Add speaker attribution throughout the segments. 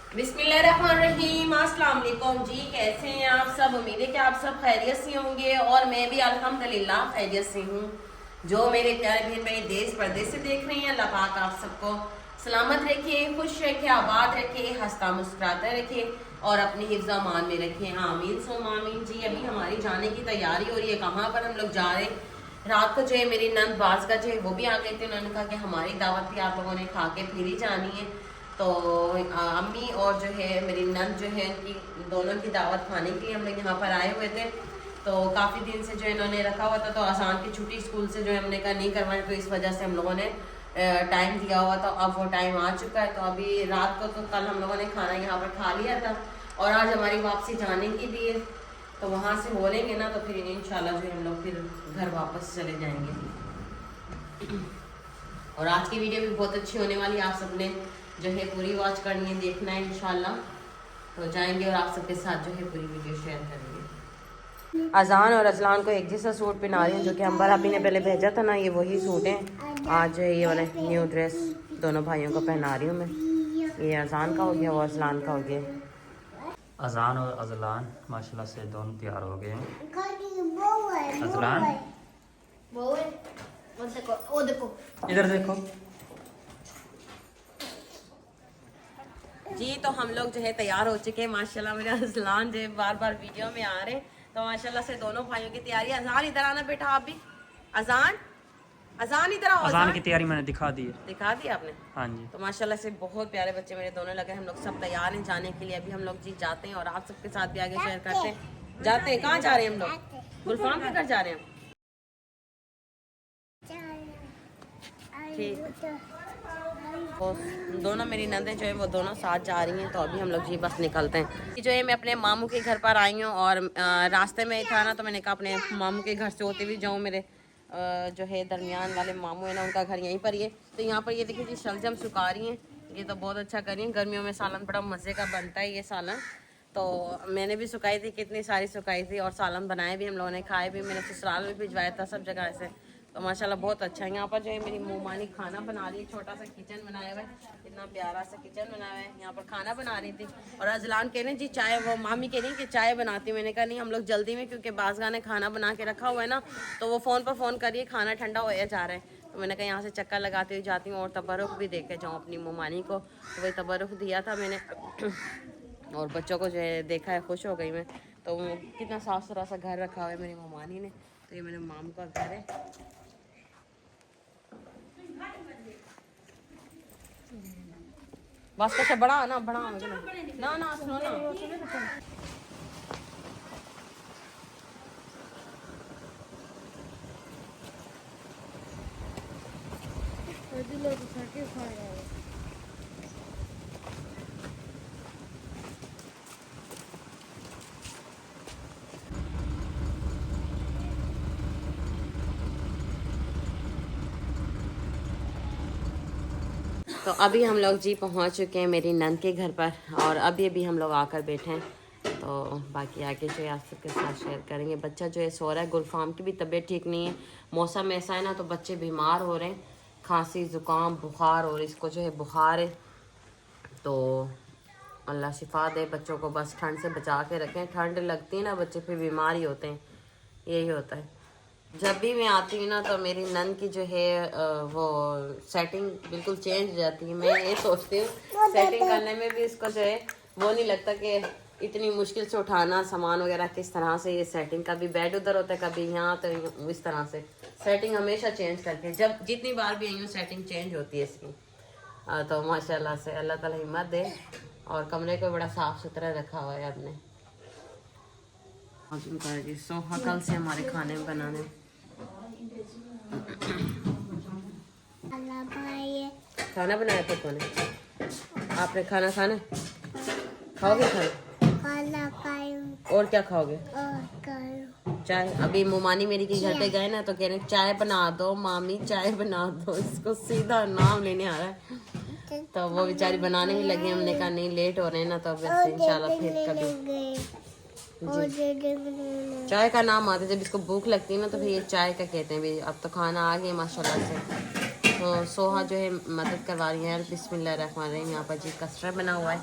Speaker 1: बिस्मिल्लाहिर्रहमानिर्रहीम। अस्सलाम वालेकुम जी, कैसे हैं आप सब। उम्मीद है कि आप सब खैरियत से होंगे और मैं भी अल्हम्दुलिल्लाह खैरियत से हूँ। जो मेरे प्यारे बहन भाई देश परदेश से देख रहे हैं, अल्लाह पाक आप सबको सलामत रखे, खुश रखे, आबाद रखे, हंसता मुस्कुराता रखे और अपनी हिफ्ज़ अमान में रखे। आमीन सुम आमीन जी। अभी हमारी जाने की तैयारी हो रही है। कहाँ पर हम लोग जा रहे हैं? रात को जो है मेरी नंद बाज का जो है वो भी आ गए थे। उन्होंने कहा कि हमारी दावत थी, आप लोगों ने खा के फिर ही जानी है। तो अम्मी और जो है मेरी नंद जो है उनकी दोनों की दावत खाने के लिए हम लोग यहाँ पर आए हुए थे। तो काफ़ी दिन से जो इन्होंने रखा हुआ था, तो आसान की छुट्टी स्कूल से जो है हमने कहा नहीं करवाएं, तो इस वजह से हम लोगों ने टाइम दिया हुआ था। अब वो टाइम आ चुका है। तो अभी रात को तो कल हम लोगों ने खाना यहाँ पर खा लिया था और आज हमारी वापसी जाने की भी है। तो वहाँ से हो लेंगे ना तो फिर इंशाल्लाह जो है हम लोग फिर घर वापस चले जाएंगे। और आज की वीडियो भी बहुत अच्छी होने वाली है। आप सबने जो है पूरी वॉच करनी है, देखना है इंशाल्लाह। तो जाएंगे और आप सबके साथ जो है पूरी वीडियो शेयर करेंगे। अजान और अजलान को एक जैसा सूट पहना रही हूँ, जो कि अंबर अभी ने पहले भेजा था ना, ये वही सूट है। आज ये वाला न्यू ड्रेस दोनों भाइयों को पहना रही हूँ मैं। ये अजान का हो गया, वो अजलान का हो गया।
Speaker 2: अजान और अजलान माशाल्लाह से दोनों तैयार हो गए हैं। अजलान
Speaker 1: वो देखो
Speaker 2: इधर देखो
Speaker 1: जी। तो हम लोग जो है तैयार हो चुके हैं माशाल्लाह। मेरे अजलान जो है बार बार वीडियो में आ रहे हैं, तो माशाल्लाह से दोनों भाइयों की तैयारी। अजान इधर आना बेटा, आप भी। अजान अजान इधर आओ।
Speaker 2: अजान की
Speaker 1: अजान
Speaker 2: तैयारी मैंने दिखा दी है।
Speaker 1: दिखा दी आपने?
Speaker 2: हाँ जी।
Speaker 1: तो माशाल्लाह से बहुत प्यारे बच्चे मेरे दोनों लगे। हम लोग सब तैयार हैं जाने के लिए। अभी हम लोग जी जाते हैं और आप सबके साथ भी आगे शेयर करते हैं। जाते हैं, कहाँ जा रहे हैं हम लोग? गुलफाम के घर जा रहे हैं। ठीक। वो दोनों मेरी नंदें जो है वो दोनों साथ जा रही हैं। तो अभी हम लोग जी बस निकलते हैं। जो है मैं अपने मामू के घर पर आई हूँ और रास्ते में था ना, तो मैंने कहा अपने मामू के घर से होते हुए जाऊँ। मेरे जो है दरमियान वाले मामू है ना, उनका घर यहीं पर ही है। तो यहाँ पर ये देखिए जी शलजम सुखा रही हैं। ये तो बहुत अच्छा कर रही हैं। गर्मियों में सालन बड़ा मज़े का बनता है ये सालन। तो मैंने भी सुखाई थी, कितनी सारी सुखाई थी और सालन बनाए भी हम लोगों ने, खाए भी। मैंने ससुराल में भिजवाया था सब जगह से। तो माशाल्लाह बहुत अच्छा है। यहाँ पर जो है मेरी मोमानी खाना बना रही है। छोटा सा किचन बनाया हुआ है, इतना प्यारा सा किचन बनाया हुआ है। यहाँ पर खाना बना रही थी और अजलान कह रहे जी चाय, वो मामी कह रही कि चाय बनाती। मैंने कहा नहीं, हम लोग जल्दी में, क्योंकि बाज़गाह ने खाना बना के रखा हुआ है ना, तो वो फ़ोन पर फ़ोन करिए, खाना ठंडा होया जा रहा है। तो मैंने कहा यहाँ से चक्कर लगाते हुए जाती हूँ और तबरुक भी दे के जाऊँ अपनी मोमानी को। तो वही तबरुक दिया था मैंने और बच्चों को जो है देखा है, खुश हो गई मैं। तो कितना साफ़ सुथरा सा घर रखा हुआ है मेरी मोमानी ने। तो ये मेरे माम का घर है। बस कैसे बड़ा ना बड़ा ना ना सुनो ना। तो अभी हम लोग जी पहुंच चुके हैं मेरी नंद के घर पर और अभी हम लोग आकर बैठे हैं। तो बाकी आगे जो है आप सबके साथ शेयर करेंगे। बच्चा जो है सो रहा है। गुलफाम की भी तबीयत ठीक नहीं है। मौसम ऐसा है ना, तो बच्चे बीमार हो रहे हैं, खांसी ज़ुकाम बुखार, और इसको जो है बुखार है। तो अल्लाह शिफा दे बच्चों को, बस ठंड से बचा के रखें। ठंड लगती है ना बच्चे फिर बीमार ही होते हैं, यही होता है। जब भी मैं आती हूँ ना, तो मेरी नन की जो है वो सेटिंग बिल्कुल चेंज हो जाती है। मैं ये सोचती हूँ सेटिंग करने में भी इसको जो है वो नहीं लगता कि इतनी मुश्किल से उठाना सामान वगैरह, किस तरह से ये सेटिंग, कभी बेड उधर होता है, कभी यहाँ, तो इस तरह से सेटिंग हमेशा चेंज करके, जब जितनी बार भी आई हूँ सेटिंग चेंज होती है इसकी। तो माशाल्लाह से अल्लाह ताला हिम्मत दे। और कमरे को बड़ा साफ़ सुथरा रखा हुआ है आपने। जी सोहा कल से हमारे खाने बनाने खाना बनाया था तूने? आपने खाना खाना खाओगे? खाना और क्या खाओगे? चाय। अभी मोमानी मेरी के घर पे गए ना, तो कह रहे चाय बना दो मामी, चाय बना दो। इसको सीधा नाम लेने आ रहा है। तो वो बेचारी बनाने ही लगी। हमने कहा नहीं, लेट हो रहे हैं ना, तो वैसे इंशाल्लाह फिर कभी जी। चाय का नाम आता है, जब इसको भूख लगती है ना, तो फिर ये चाय का कहते हैं। भी अब तो खाना आ गया माशाल्लाह से। तो सोहा जो है मदद करवा रही है। बिस्मिल्लाहिर्रहमानिर्रहीम। यहाँ पर जी कस्टर्ड बना हुआ है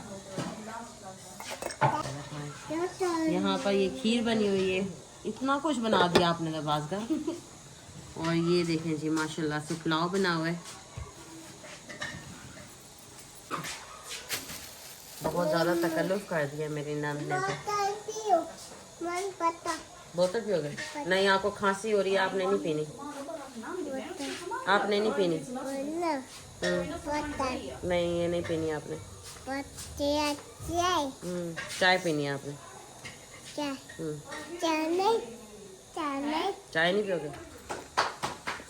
Speaker 1: यहाँ पर ये खीर बनी हुई है। इतना कुछ बना दिया आपने तो बाज़गा। और ये देखें जी माशाल्लाह से पुलाव बना हुआ है। बहुत ज़्यादा तकल्लुफ़ कर दिया मेरी नंद ने तो। बोतल पियोगे? नहीं, आपको खांसी हो रही है, आपने नहीं पीनी। आपने नहीं पीनी। नहीं, ये नहीं पीनी आपने। चाय पीनी है आपने। चाय नहीं पियोगे?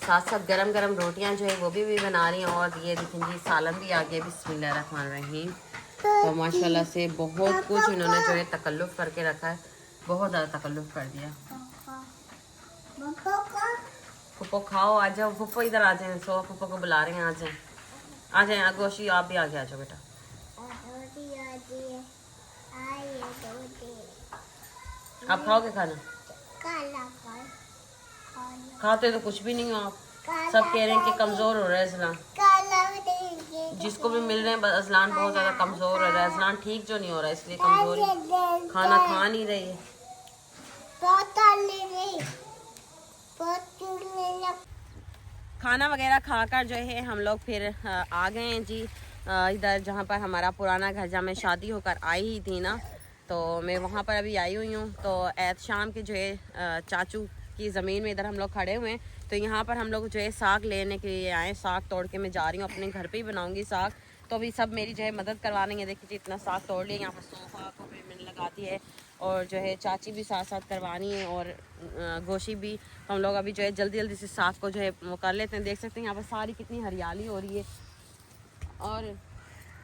Speaker 1: साथ साथ गरम गरम रोटियां जो है वो भी बना रही हैं। और ये देखें जी सालन भी आ गया। बिस्मिल्लाहिर्रहमानिर्रहीम। तो माशाल्लाह से बहुत कुछ इन्होंने जो है तकल्लुफ़ करके रखा है। बहुत ज़्यादा तकल्लुफ़ कर दिया। पप्पो खाओ, आ जाओ पप्पो, इधर आ जाए। सो पप्पो को बुला रहे हैं, आ जाए गोशी, आप भी आगे आ जाओ बेटा। आप खाओगे खाना? खाते तो कुछ भी नहीं हो आप। सब कह रहे हैं कि कमज़ोर हो रहा है अजलान। जिसको भी मिल रहे हैं बस अजलान बहुत ज़्यादा कमज़ोर हो रहा है। अजलान ठीक जो नहीं हो रहा है इसलिए कमज़ोर है। खाना खा नहीं रही है। खाना वगैरह खाकर जो है हम लोग फिर आ गए हैं जी इधर, जहाँ पर हमारा पुराना घर, जहाँ मैं शादी होकर आई ही थी ना, तो मैं वहाँ पर अभी आई हुई हूँ। तो शाम के जो है चाचू की ज़मीन में इधर हम लोग खड़े हुए हैं। तो यहाँ पर हम लोग जो है साग लेने के लिए आए। साग तोड़ के मैं जा रही हूँ, अपने घर पे ही बनाऊँगी साग। तो अभी सब मेरी जो है मदद करवा रही है। देखिए जी इतना साग तोड़ लिया। यहाँ पर सोफ़ा को भी मैंने लगा दी है। और जो है चाची भी साथ साथ करवानी है और गोशी भी। तो हम लोग अभी जो है जल्दी जल्दी से साग को जो है वो कर लेते हैं। देख सकते हैं यहाँ पर सारी कितनी हरियाली हो रही है। और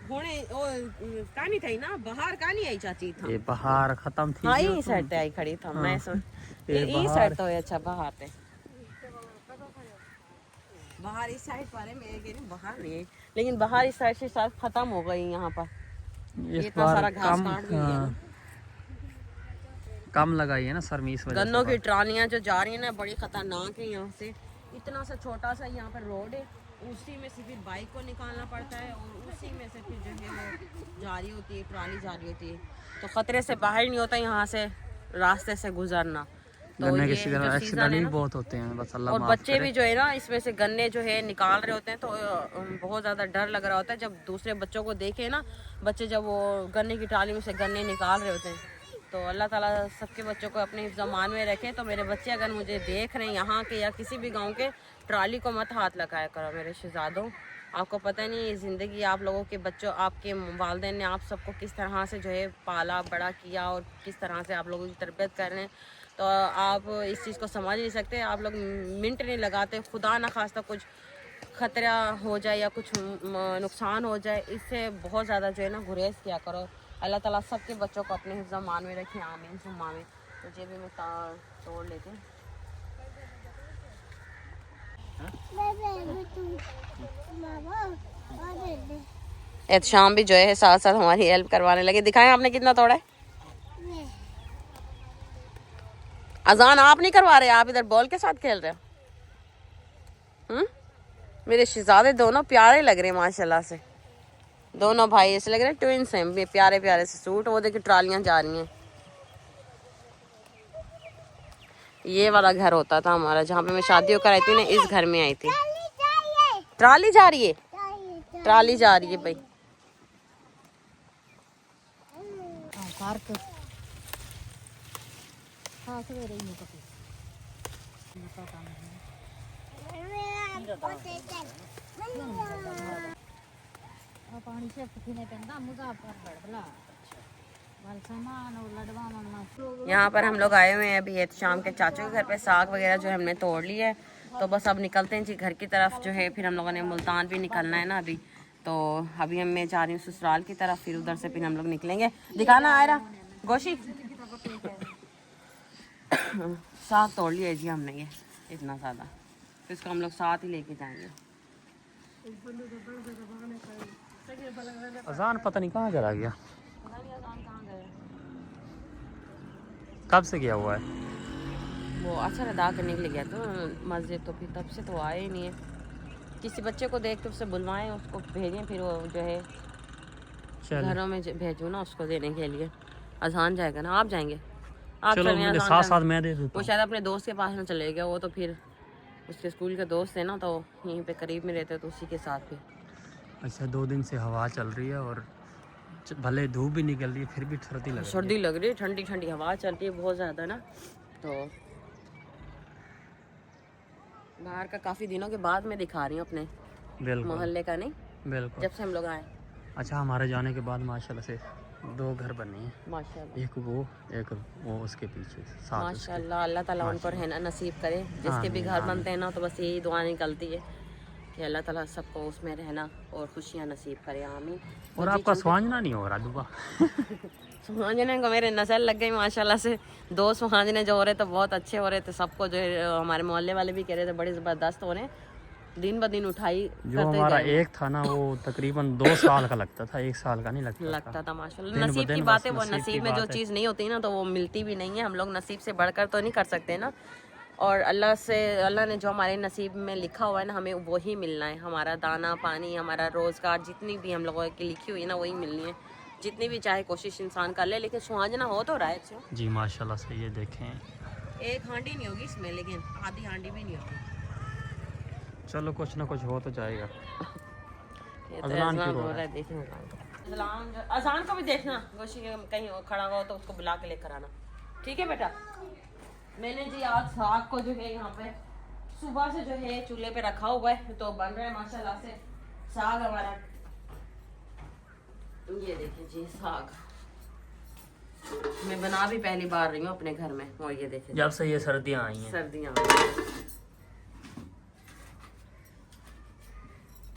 Speaker 1: होने कहानी थी ना, बाहर कहानी आई चाची था।
Speaker 2: ये बाहर खत्म थी।
Speaker 1: हाँ ये साइड पे आई खड़ी था। मैं सुन ये साइड तो है। अच्छा बाहर पे, बाहर इस साइड पर है। मैं कह रही हूँ बाहर नहीं है, लेकिन बाहर इस साइड से शायद खत्म हो गई। यहाँ पर इतना सारा घास काट दिया ना,
Speaker 2: कम लगाई है ना सर में, इस वजह से।
Speaker 1: गन्नों की ट्रालियां जो जा रही है ना बड़ी खतरनाक है। यहाँ से इतना सा छोटा सा यहाँ पर रोड है, उसी में से फिर बाइक को निकालना पड़ता है और उसी में से फिर जो है वो जा रही होती है, ट्राली जा रही होती है। तो ख़तरे से बाहर नहीं होता यहाँ से रास्ते से गुजरना। तो
Speaker 2: गन्ने के
Speaker 1: ये जो सीज़न है ना,
Speaker 2: बहुत होते हैं, बस अल्लाह
Speaker 1: और
Speaker 2: माफ
Speaker 1: बच्चे
Speaker 2: करे।
Speaker 1: भी जो है ना इसमें से गन्ने जो है निकाल रहे होते हैं। तो बहुत ज़्यादा डर लग रहा होता है जब दूसरे बच्चों को देखे ना, बच्चे जब वो गन्ने की ट्राली में से गन्ने निकाल रहे होते हैं। तो अल्लाह ताला सबके बच्चों को अपने हिफ्ज़-ओ-मान में रखे। तो मेरे बच्चे अगर मुझे देख रहे हैं यहाँ के या किसी भी गांव के, ट्राली को मत हाथ लगाया करो मेरे शहज़ादों। आपको पता नहीं ज़िंदगी आप लोगों के बच्चों, आपके वालिदैन ने आप सबको किस तरह से जो है पाला बड़ा किया और किस तरह से आप लोगों की तरबियत कर रहे हैं। तो आप इस चीज़ को समझ नहीं सकते। आप लोग मिनट नहीं लगाते, खुदा ना खास्ता कुछ ख़तरा हो जाए या कुछ नुकसान हो जाए, इससे बहुत ज़्यादा जो है ना गुरेज किया करो। अल्लाह ताला सबके बच्चों को अपने हिफ्ज़-ओ-मान में रखें, आमीन सुम्मा आमीन। तो ये भी मैं तोड़ लेते हैं। शाम भी जो है साथ साथ हमारी हेल्प करवाने लगे। दिखाएं आपने कितना तोड़ा है। अजान आप नहीं करवा रहे, आप इधर बॉल के साथ खेल रहे हो। मेरे शहजादे दोनों प्यारे लग रहे हैं माशाल्लाह से। दोनों भाई ऐसे लग रहे हैं ट्विंस हैं, प्यारे प्यारे से सूट। वो देखिए ट्रालियां जा रही हैं। ये वाला घर होता था हमारा जहाँ पे मैं शादी होकर आई थी ना, इस घर में आई थी। ट्राली जा रही है, ट्राली जा रही है भाई। यहाँ पर हम लोग आए हुए हैं अभी शाम के चाचू के घर पे। साग वगैरह जो है हमने तोड़ लिया है। तो बस अब निकलते हैं जी घर की तरफ जो है। फिर हम लोगों ने मुल्तान भी निकलना है ना अभी। तो अभी मैं जा रही हूँ ससुराल की तरफ, फिर उधर से फिर हम लोग निकलेंगे। दिखाना आयरा गोशी। साग तोड़ लिया जी हमने, ये इतना ज़्यादा, फिर इसको हम लोग साथ ही लेके जाएंगे।
Speaker 2: अजान पता नहीं कहाँ चला गया, कब से गया हुआ है
Speaker 1: वो असर अदा करने के लिए गया तो मस्जिद। तो फिर तब से तो आए ही नहीं है। किसी बच्चे को देख के उससे बुलवाएं, उसको भेजें, फिर वो जो है घरों में भेजूँ ना उसको देने के लिए। अजान जाएगा ना, आप जाएंगे? आप
Speaker 2: चलो
Speaker 1: चलें,
Speaker 2: मेरे
Speaker 1: अजान
Speaker 2: साथ
Speaker 1: जाएंगे।
Speaker 2: साथ मैं दे देता
Speaker 1: वो
Speaker 2: हूँ।
Speaker 1: शायद अपने दोस्त के पास ना चले गया, वो तो फिर उसके स्कूल के दोस्त है ना, तो यहीं पे करीब में रहते, तो उसी के साथ भी।
Speaker 2: अच्छा 2 दिन से हवा चल रही है और भले धूप भी निकल रही है फिर भी सर्दी लग रही
Speaker 1: सर्दी लग रही है, ठंडी ठंडी हवा चलती है बहुत ज़्यादा ना, तो बाहर का काफ़ी दिनों के बाद मैं दिखा रही हूँ अपने
Speaker 2: है। बिल्कुल
Speaker 1: मोहल्ले का, नहीं
Speaker 2: बिल्कुल।
Speaker 1: जब से हम लोग आए।
Speaker 2: अच्छा हमारे जाने के बाद माशाल्लाह से 2 घर बने हैं,
Speaker 1: माशाल्लाह
Speaker 2: एक वो उसके पीछे साथ उसके।
Speaker 1: माशाल्लाह, अल्लाह ताला उनको रहना नसीब करे। जिसके भी घर बनते हैं ना, तो बस यही दुआ निकलती है कि अल्लाह ताला सबको उसमें रहना और खुशियाँ नसीब करे, आमीन।
Speaker 2: और आपका सुहांजना नहीं हो रहा दुबा?
Speaker 1: सुहांजने को मेरे नजर लग गई माशाल्लाह से। 2 सुहांजने जो हो रहे थे बहुत अच्छे हो रहे थे, सबको जो है हमारे मोहल्ले वाले भी कह रहे थे बड़े ज़बरदस्त हो रहे हैं, दिन ब दिन उठाई
Speaker 2: जो
Speaker 1: करते
Speaker 2: हमारा
Speaker 1: गए।
Speaker 2: एक था ना वो तकरीबन 2 साल का लगता था, 1 साल का नहीं लगता
Speaker 1: था माशाल्लाह।
Speaker 2: दिन ब
Speaker 1: नसीब की
Speaker 2: दिन
Speaker 1: बात है,
Speaker 2: बस
Speaker 1: वो
Speaker 2: नसीब की
Speaker 1: नसीब में जो
Speaker 2: बात है।
Speaker 1: चीज़ नहीं होती ना तो वो मिलती भी नहीं है। हम लोग नसीब से बढ़कर तो नहीं कर सकते ना, और अल्लाह ने जो हमारे नसीब में लिखा हुआ है ना, हमें वही मिलना है। हमारा दाना पानी, हमारा रोज़गार, जितनी भी हम लोगों की लिखी हुई है ना वही मिलनी है, जितनी भी चाहे कोशिश इंसान कर ले। लेकिन सुहाजना हो तो रहा है अच्छा।
Speaker 2: जी माशाल्लाह से। ये देखें,
Speaker 1: एक हांडी नहीं होगी इसमें, लेकिन आधी हांडी भी नहीं होगी।
Speaker 2: चलो कुछ ना कुछ हो तो जाएगा।
Speaker 1: ये तो
Speaker 2: अज़लान
Speaker 1: अज़ान
Speaker 2: क्यों
Speaker 1: हो
Speaker 2: हो
Speaker 1: रहा है, देखना अजान को भी देखना, कहीं खड़ा हो तो उसको बुला के लेकर आना, ठीक है बेटा। मैंने जी आज साग को जो है यहाँ पे सुबह से जो है चूल्हे पे रखा हुआ है, तो बन रहा है माशाल्लाह से साग हमारा। ये देखिए जी साग मैं बना भी पहली बार रही हूँ अपने घर में, और ये देखिए
Speaker 2: जब से ये सर्दियाँ आई हैं।
Speaker 1: सर्दियाँ।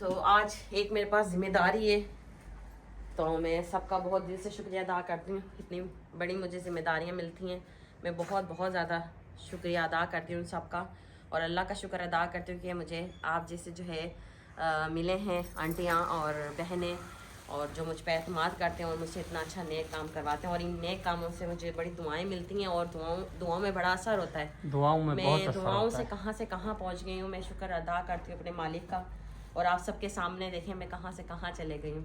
Speaker 1: तो आज एक मेरे पास जिम्मेदारी है, तो मैं सबका बहुत दिल से शुक्रिया अदा करती हूँ। इतनी बड़ी मुझे जिम्मेदारियाँ मिलती हैं, मैं बहुत बहुत ज़्यादा शुक्रिया अदा करती हूँ सबका, और अल्लाह का शुक्र अदा करती हूँ कि मुझे आप जैसे जो है मिले हैं आंटियाँ और बहनें, और जो मुझ पर एतमाद करते हैं और मुझसे इतना अच्छा नेक काम करवाते हैं, और इन नेक कामों से मुझे बड़ी दुआएं मिलती हैं, और दुआओं में बड़ा असर होता है।
Speaker 2: दुआओं में बहुत
Speaker 1: मैं
Speaker 2: असर
Speaker 1: दुआओं
Speaker 2: होता है।
Speaker 1: से कहाँ पहुँच गई हूँ। मैं शुक्र अदा करती हूँ अपने मालिक का, और आप सबके सामने देखें मैं कहाँ से कहाँ चले गई हूँ।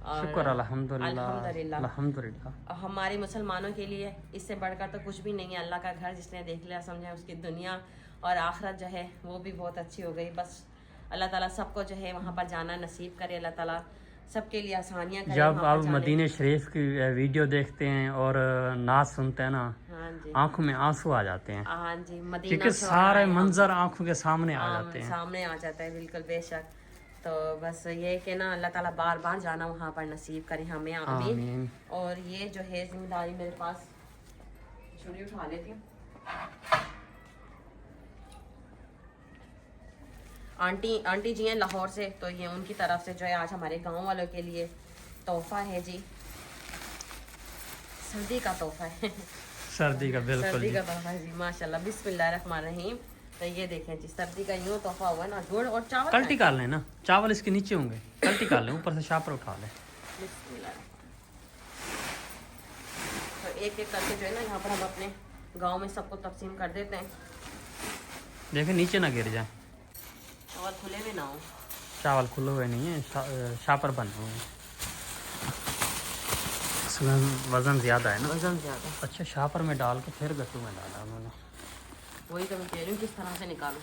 Speaker 1: और
Speaker 2: शुक्र अल्हम्दुलिल्लाह
Speaker 1: अल्हम्दुलिल्लाह।
Speaker 2: अल्हम्दुलिल्लाह।
Speaker 1: हमारे मुसलमानों के लिए इससे बढ़कर तो कुछ भी नहीं है। अल्लाह का घर जिसने देख लिया, समझे उसकी दुनिया और आखिरत जो है वो भी बहुत अच्छी हो गई। बस अल्लाह ताला सबको जो है वहाँ पर जाना नसीब करे, अल्लाह ताला सबके लिए आसानियाँ करे।
Speaker 2: जब
Speaker 1: वहाँ
Speaker 2: आप
Speaker 1: पर जाने
Speaker 2: मदीने शरीफ की वीडियो देखते हैं और नाच सुनते हैं ना,
Speaker 1: हाँ जी,
Speaker 2: आंखों में आंसू आ जाते हैं,
Speaker 1: हाँ जी, मदीना
Speaker 2: क्योंकि
Speaker 1: से
Speaker 2: सारे
Speaker 1: आए हम।
Speaker 2: मंजर आंखों के सामने आ जाते हैं।
Speaker 1: सामने आ जाता है, बिल्कुल बेशक। तो बस ये कि ना अल्लाह ताला बार बार जाना वहाँ पर नसीब करे हमें, आमीन।
Speaker 2: आमीन।
Speaker 1: और ये जो है जिम्मेदारी मेरे पास, छुरी उठा लेती हूँ। आंटी जी हैं लाहौर से, तो ये उनकी तरफ से जो है आज हमारे गांव वालों के लिए तोहफा है जी, सर्दी का तोहफा है।
Speaker 2: सर्दी का बिल्कुल
Speaker 1: सर्दी
Speaker 2: जी।
Speaker 1: का तोहफा है जी, माशाल्लाह, बिस्मिल्लाहिर्रहमानिर्रहीम। तो ये देखें जी, सर्दी का यूँ तोहफा हुआ ना, गुड़ और चावल।
Speaker 2: कल टिका लें ना, चावल इसके नीचे होंगे, कल टिका लें, ऊपर से शापर उठा लें।
Speaker 1: बिस्मिल्लाह। तो एक एक करके जो है ना यहाँ पर हम अपने गांव में सबको तकसीम कर देते हैं।
Speaker 2: देखें नीचे ना गिर जाए,
Speaker 1: चावल खुले में ना हो।
Speaker 2: चावल खुले हुए नहीं है, शापर बने हुए हैं। इसमें वजन ज़्यादा है ना।
Speaker 1: वजन ज़्यादा।
Speaker 2: अच्छा शापर में डाल के फिर गट्टू में डाला उन्होंने।
Speaker 1: वही तो मैं कह रही हूँ किस तरह से निकालूं।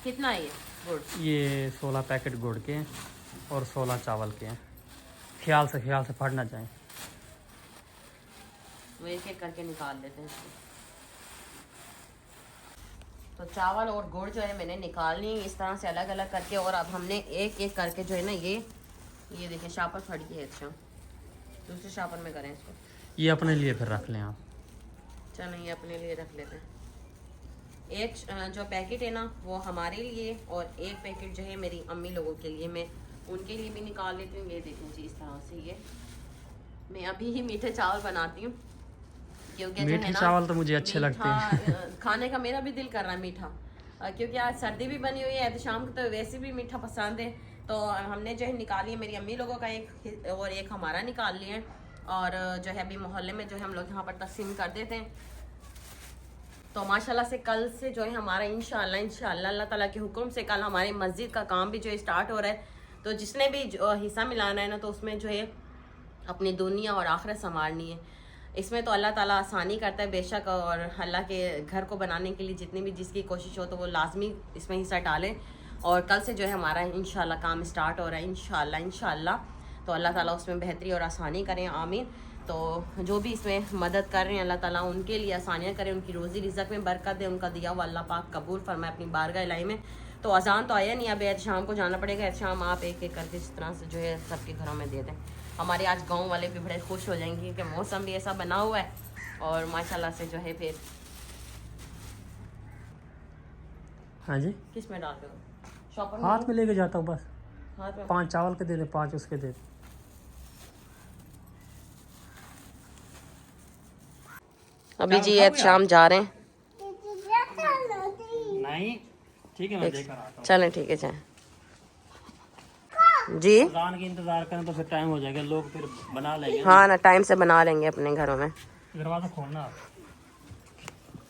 Speaker 1: कितना है ये गुड़?
Speaker 2: ये 16 पैकेट गुड़ के हैं और 16 चावल के हैं। ख्याल से फट ना जाए।
Speaker 1: वो एक एक करके निकाल लेते हैं इसको। तो चावल और गुड़ जो है मैंने निकाल ली इस तरह से अलग अलग करके, और अब हमने एक एक करके जो है ना ये देखिए शापर फट गई है। अच्छा दूसरे शापर में करें इसको।
Speaker 2: ये अपने लिए फिर रख लें आप।
Speaker 1: चलो ये अपने लिए रख लेते हैं। एक जो पैकेट है ना वो हमारे लिए, और एक पैकेट जो है मेरी अम्मी लोगों के लिए, मैं उनके लिए भी निकाल लेती हूँ। ये देखो जी इस तरह से ये मैं अभी ही मीठे चावल बनाती हूँ, क्योंकि जो है
Speaker 2: मीठे
Speaker 1: ना
Speaker 2: चावल तो मुझे अच्छे लगते हैं।
Speaker 1: खाने का मेरा भी दिल कर रहा है मीठा, क्योंकि आज सर्दी भी बनी हुई है तो शाम को तो वैसे भी मीठा पसंद है। तो हमने जो है निकाली है, मेरी अम्मी लोगों का एक और एक हमारा निकाल लिया है, और जो है अभी मोहल्ले में जो है हम लोग यहाँ पर तकसीम कर देते हैं। तो माशाल्लाह से कल से जो है हमारा इंशाल्लाह अल्लाह ताला के हुक्म से कल हमारी मस्जिद का काम भी जो है स्टार्ट हो रहा है। तो जिसने भी हिस्सा मिलाना है ना, तो उसमें जो है अपनी दुनिया और आखिरत संवारनी है। इसमें तो अल्लाह ताला आसानी करता है बेशक, और अल्लाह के घर को बनाने के लिए जितनी भी जिसकी कोशिश हो तो वो लाजमी इसमें हिस्सा डाले। और कल से जो है हमारा इंशाल्लाह काम स्टार्ट हो रहा है, इंशाल्लाह। तो अल्लाह ताला उसमें बेहतरी और आसानी करें, आमीन। तो जो भी इसमें मदद कर रहे हैं अल्लाह ताला उनके लिए आसानियाँ करें, उनकी रोज़ी रिज़्क़ में बरकत दे, उनका दिया हुआ अल्लाह पाक कबूल फरमाए अपनी बारगाह इलाही में। तो अजान तो आया नहीं, अब शाम को जाना पड़ेगा। शाम आप एक एक करके इस तरह से जो है सबके घरों में दे दें। हमारे आज गांव वाले भी बड़े खुश हो जाएंगे कि मौसम भी ऐसा बना हुआ है और माशाल्लाह से जो है फिर।
Speaker 2: हाँ जी,
Speaker 1: किस में डाल दो? शॉपर
Speaker 2: हाथ में लेके जाता हूँ बस।
Speaker 1: हाथ में
Speaker 2: 5 चावल के दे दे, 5 उसके दे दे।
Speaker 1: अभी जी ये शाम जा रहे हैं।
Speaker 2: नहीं ठीक है, मैं देकर आता हूँ।
Speaker 1: चलें ठीक है, जाए जी।
Speaker 2: अज़ान की इंतजार करें तो फिर टाइम हो जाएगा, लोग फिर बना लेंगे।
Speaker 1: हाँ ना, टाइम से बना लेंगे अपने घरों में।
Speaker 2: दरवाजा खोलना आप।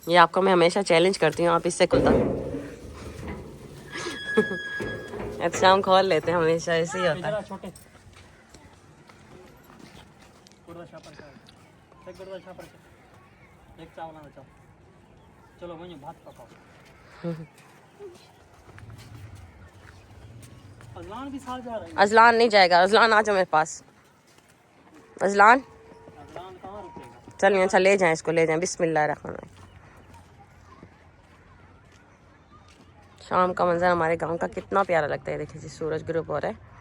Speaker 1: ये आपको मैं हमेशा चैलेंज करती हूँ, आप इससे खुलता शाम खोल लेते हैं, हमेशा ऐसे ही होता है।
Speaker 2: छोटे एक चावल आना चाहो, चलो वहीं भात पकाओ। अज़लान भी साथ जा रहा है।
Speaker 1: अजलान नहीं जाएगा, अजलान आ जाओ मेरे पास। अजलान
Speaker 2: अज़लान कहाँ रुकेगा?
Speaker 1: चलिए, अच्छा ले जाएं इसको, ले जाएं। बिस्मिल्लाह रहमान रहीम। शाम का मंजर हमारे गांव का कितना प्यारा लगता है। देखिए जी, सूरज ग्रुप हो रहा है।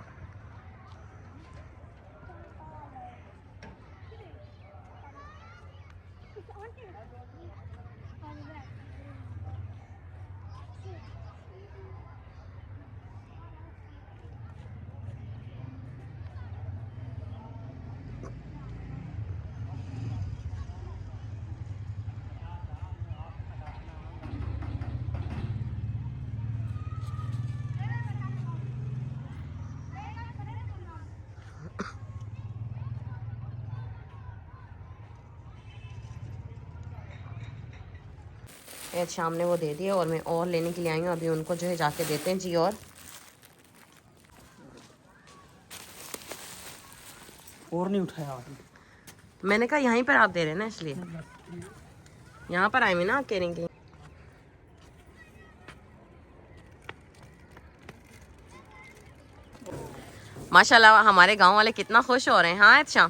Speaker 1: ये शाम ने वो दे दिया और मैं और लेने के लिए आई हूँ। अभी उनको जो है जाके देते हैं जी। और
Speaker 2: नहीं उठाया
Speaker 1: मैंने कहा यहीं पर आप दे रहे हैं ना, इसलिए यहाँ पर आई मैं ना, आप कह रही। माशाल्लाह हमारे गांव वाले कितना खुश हो रहे हैं। हाँ अच्छा,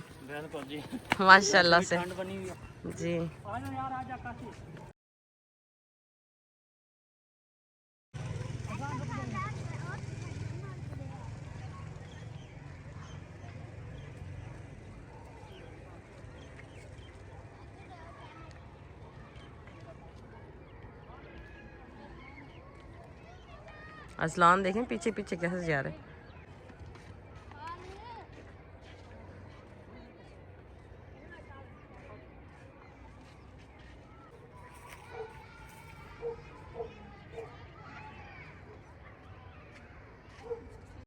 Speaker 1: माशाल्लाह से जी। असलान देखें पीछे पीछे कैसे जा रहे हैं।